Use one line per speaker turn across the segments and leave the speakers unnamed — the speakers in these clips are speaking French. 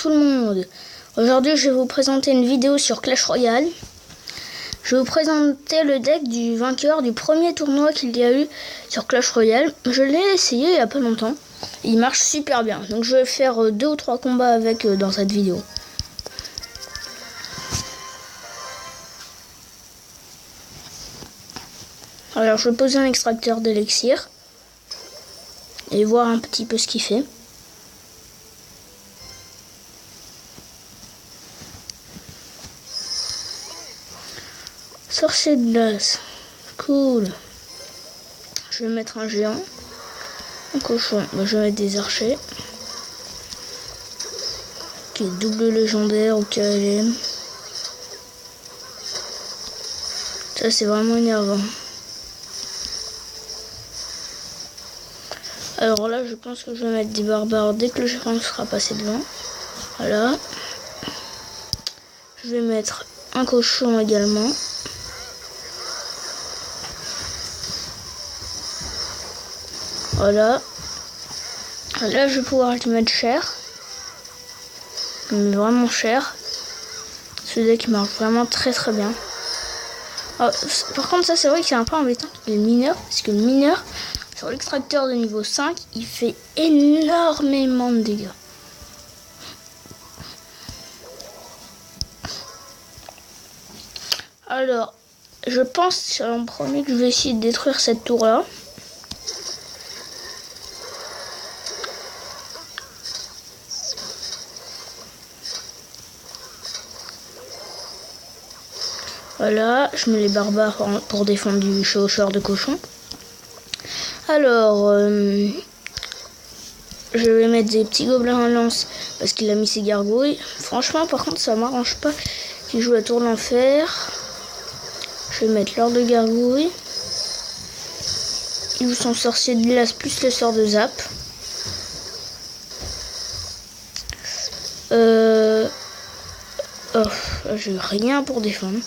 tout le monde. Aujourd'hui, je vais vous présenter une vidéo sur Clash Royale. Je vais vous présenter le deck du vainqueur du premier tournoi qu'il y a eu sur Clash Royale. Je l'ai essayé il n'y a pas longtemps. Il marche super bien. Donc je vais faire 2 ou 3 combats avec dans cette vidéo. Alors je vais poser un extracteur d'élixir et voir un petit peu ce qu'il fait. Sorcier de glace, cool. Je vais mettre un géant, un cochon, je vais mettre des archers, qui est double légendaire ou KLM. Ça c'est vraiment énervant. Alors là je pense que je vais mettre des barbares dès que le géant sera passé devant. Voilà. Je vais mettre un cochon également. Voilà. Là, je vais pouvoir le mettre cher. Mais vraiment cher. Ce deck marche vraiment très très bien. Alors, par contre, ça c'est vrai que c'est un peu embêtant. Le mineur. Parce que le mineur, sur l'extracteur de niveau 5, il fait énormément de dégâts. Alors, je pense en premier que je vais essayer de détruire cette tour-là. Voilà, je mets les barbares pour défendre du chevaucheur de cochon. Alors, je vais mettre des petits gobelins à lance parce qu'il a mis ses gargouilles. Franchement, par contre, ça m'arrange pas qu'il joue la tour l'enfer. Je vais mettre l'or de gargouille. Il joue son sorcier de glace plus le sort de zap. Oh, j'ai rien pour défendre.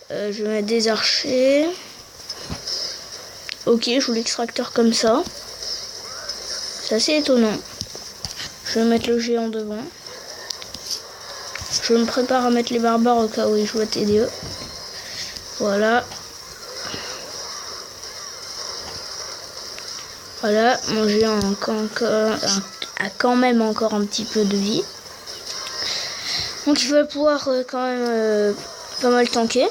Je vais mettre des archers. Ok, je joue l'extracteur comme ça. C'est assez étonnant. Je vais mettre le géant devant. Je me prépare à mettre les barbares au cas où il joue à TDE. Voilà. Voilà, mon géant a quand même encore un petit peu de vie. Donc il va pouvoir quand même pas mal tanker.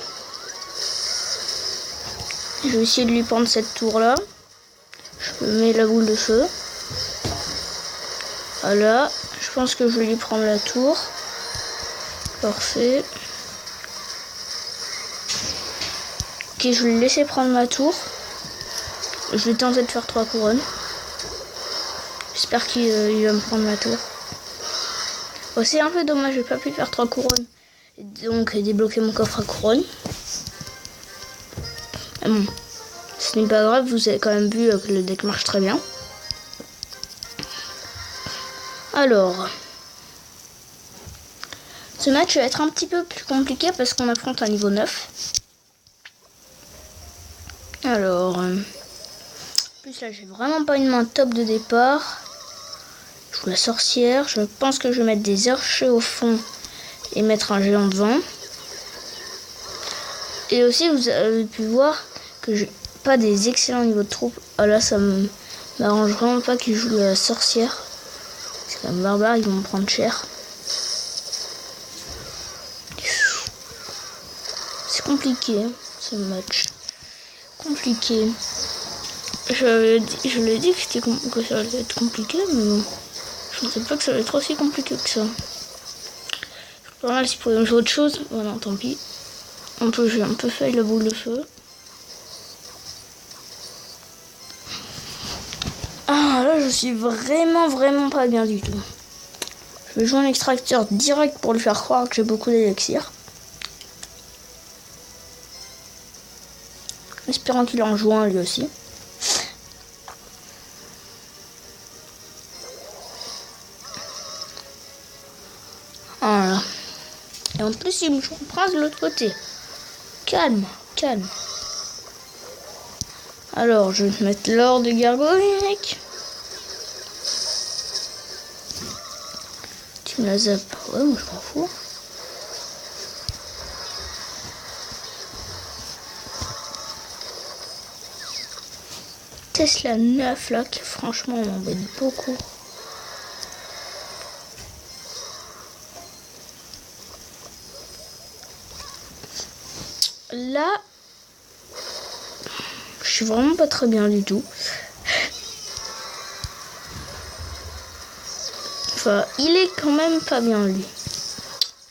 Je vais essayer de lui prendre cette tour là. Je mets la boule de feu. Voilà. Je pense que je vais lui prendre la tour. Parfait. Ok, je vais lui laisser prendre ma tour. Je vais tenter de faire 3 couronnes. J'espère qu'il va me prendre ma tour. Bon, c'est un peu dommage, j'ai pas pu faire 3 couronnes. Et donc débloquer mon coffre à couronne. Mais bon, ce n'est pas grave, vous avez quand même vu que le deck marche très bien. Alors, ce match va être un petit peu plus compliqué parce qu'on affronte un niveau 9. Alors, en plus là j'ai vraiment pas une main top de départ. Je joue la sorcière, je pense que je vais mettre des archers au fond et mettre un géant devant. Et aussi vous avez pu voir que j'ai pas des excellents niveaux de troupes. Ah là ça m'arrange vraiment pas qu'il joue la sorcière. Parce qu'un barbare ils vont me prendre cher. C'est compliqué ce match. Compliqué. Je l'ai dit que ça allait être compliqué, mais bon. Je ne sais pas que ça va être aussi compliqué que ça. Pas mal si pour jouer autre chose. Voilà, tant pis. J'ai un peu fait la boule de feu. Ah là je suis vraiment pas bien du tout. Je vais jouer un extracteur direct pour lui faire croire que j'ai beaucoup d'élixir. Espérant qu'il en joue un lui aussi. Voilà. Et en plus il me joue un prince de l'autre côté. Calme. Alors je vais mettre l'or de gargouille, mec. Tu me la zappes. Ouais, moi je m'en fous. Tesla 9 là qui franchement m'embête beaucoup. Là, je suis vraiment pas très bien du tout. Enfin, il est quand même pas bien lui.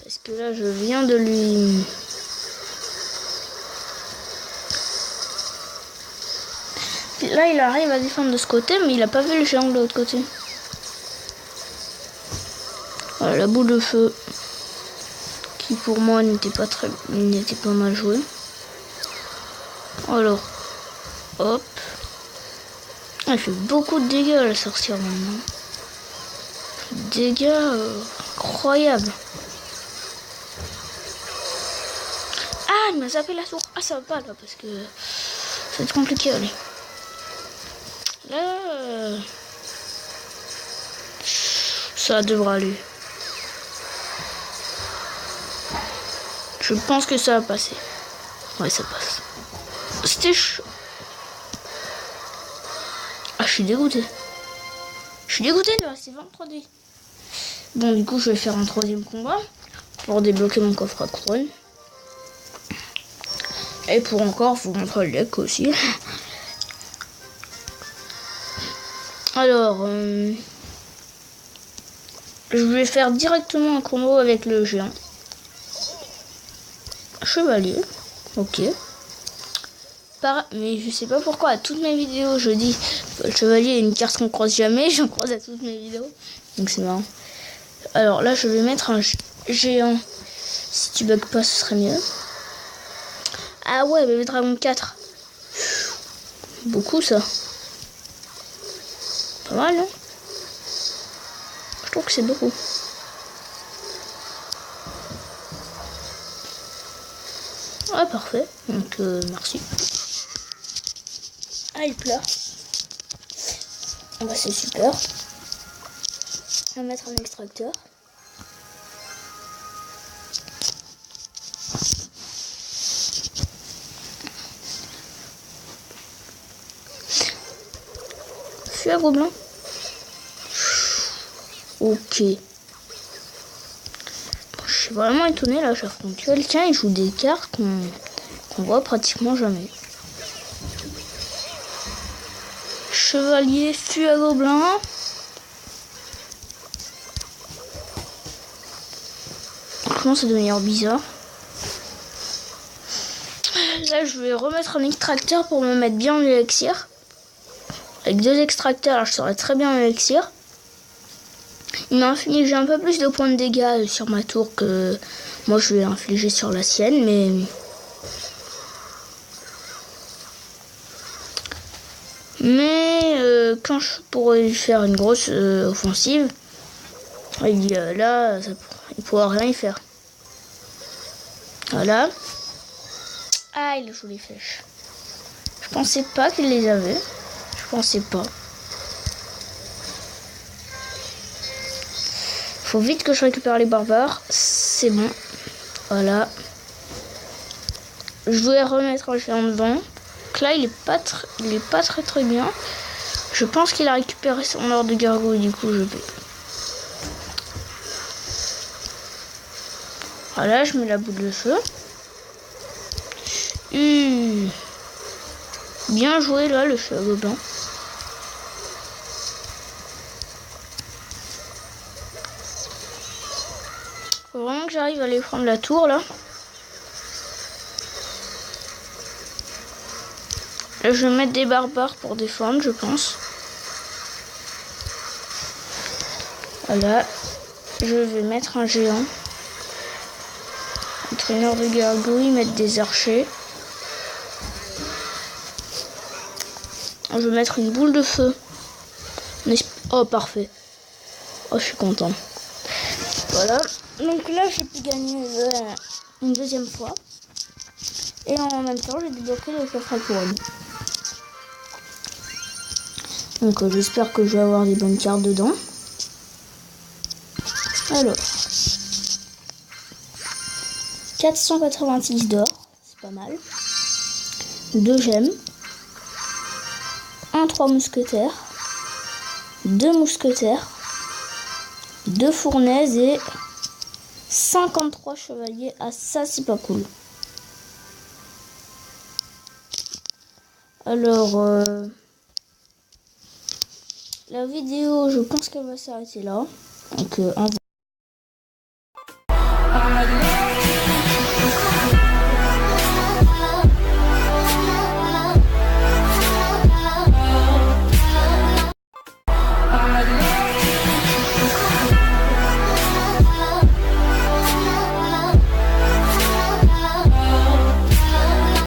Parce que là, je viens de lui... Là, il arrive à défendre de ce côté, mais il a pas vu le géant de l'autre côté. Voilà, la boule de feu. Qui pour moi n'était pas mal joué. Alors, hop. Elle fait beaucoup de dégâts la sorcière maintenant. Dégâts incroyables. Ah, il m'a zappé la tour. Ah, ça va pas là parce que ça va être compliqué. Allez. Là, ça devra aller. Je pense que ça va passer. Ouais, ça passe. C'était chaud. Ah, je suis dégoûté. Je suis dégoûté de rester 23 dés. Bon, du coup, je vais faire un troisième combat pour débloquer mon coffre à couronne. Et pour encore vous montrer le deck aussi. Alors, je vais faire directement un combo avec le géant. Chevalier, ok. Mais je sais pas pourquoi à toutes mes vidéos je dis le chevalier est une carte qu'on croise jamais, j'en croise à toutes mes vidéos. Donc c'est marrant. Alors là je vais mettre un géant. Si tu bugs pas ce serait mieux. Ah ouais, bébé dragon 4. Beaucoup ça. Pas mal non? Je trouve que c'est beaucoup. Ah parfait, donc merci. Ah il pleure. Ah bah c'est super. On va mettre un extracteur. Fus à gobelin. Ok. Je suis vraiment étonnée là, j'affronte quelqu'un, il joue des cartes qu'on voit pratiquement jamais. Chevalier, fus à gobelin. On commence à devenir bizarre. Là je vais remettre un extracteur pour me mettre bien en élixir. Avec 2 extracteurs, là, je serai très bien en élixir. Il m'a infligé un peu plus de points de dégâts sur ma tour que moi je vais infliger sur la sienne, mais quand je pourrais lui faire une grosse offensive, là il pourra rien y faire. Voilà. Ah, il joue les flèches. Je pensais pas qu'il les avait. Je pensais pas. Faut vite que je récupère les barbares. C'est bon. Voilà. Je voulais remettre un géant devant. Donc là, il est pas très bien. Je pense qu'il a récupéré son or de gargouille. Du coup, je vais. Voilà, je mets la boule de feu. Bien joué là, le feu à gobelin. Faut vraiment que j'arrive à aller prendre la tour là. Là, je vais mettre des barbares pour défendre, je pense. Voilà. Je vais mettre un géant. Entraîneur de gargouille, mettre des archers. Je vais mettre une boule de feu. Oh, parfait. Oh, je suis content. Voilà. Donc là, j'ai pu gagner une deuxième fois. Et en même temps, j'ai débloqué le coffre à couronne. Donc j'espère que je vais avoir des bonnes cartes dedans. Alors. 490 d'or, c'est pas mal. 2 gemmes. 3 mousquetaires. 2 mousquetaires. 2 fournaises et 53 chevaliers. Ah, ça c'est pas cool. Alors, la vidéo, je pense qu'elle va s'arrêter là. Donc,